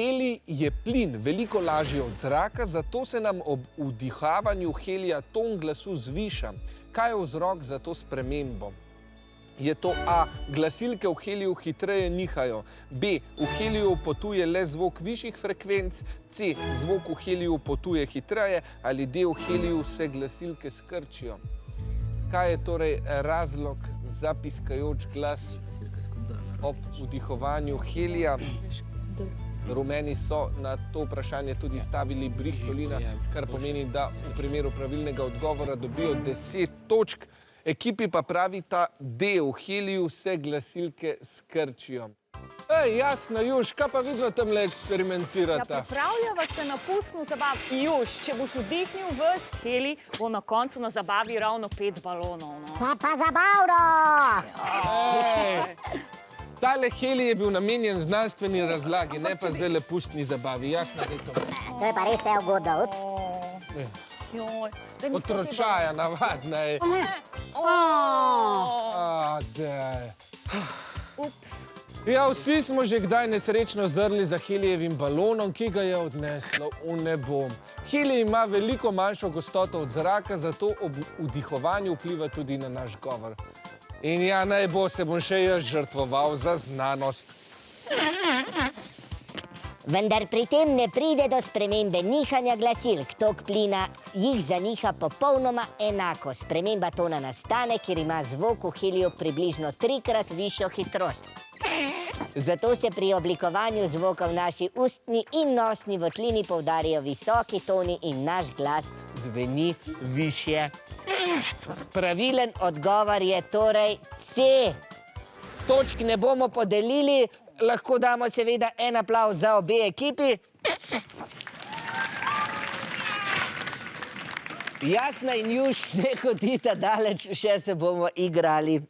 Helij je plin, veliko lažji od zraka, zato se nam ob vdihavanju helija ton glasu zviša. Kaj je vzrok za to spremembo? Je to A. Glasilke v heliju hitreje nihajo, B. V heliju potuje le zvok višjih frekvenc, C. Zvok v heliju potuje hitreje ali D. V heliju se glasilke skrčijo. Kaj je torej razlog za piskajoč glas ob vdihovanju helija? Rumeni so na to vprašanje tudi stavili Brichtolina, kar pomeni, da v primeru pravilnega odgovora dobijo 10 točk. Ekipi pa pravita D. V heliju se glasilke skrčijo. Jasno, Juš, kaj pa vidno tamle eksperimentirata? Ja, pripravljava se na pustno zabavo. Juš, če boš vdihnil ves helij, bo na koncu na zabavi ravno 5 balonov. No. Pa zabavno! Tale helij je bil namenjen znanstveni razlagi, ne pa zdaj le pustni zabavi. Jasno, da je to. To je pa res neugodno. Otročaja, navadna je. Daj. Ups. Ja, vsi smo že kdaj nesrečno zrli za helijevim balonom, ki ga je odneslo v nebo. Helij ima veliko manjšo gostoto od zraka, zato ob vdihovanju vpliva tudi na naš govor. In ja, naj bo, se bom še jaz žrtvoval za znanost. Vendar pri tem ne pride do spremembe nihanja glasilk. Tok plina jih zaniha popolnoma enako. Sprememba tona nastane, ker ima zvok v heliju približno 3-krat višjo hitrost. Zato se pri oblikovanju zvoka v naši ustni in nosni votlini poudarijo visoki toni in naš glas zveni višje. Pravilen odgovor je torej C. Točk ne bomo podelili, lahko damo seveda en aplavz za obe ekipi. Jasna in Juš, ne hodita daleč, še se bomo igrali.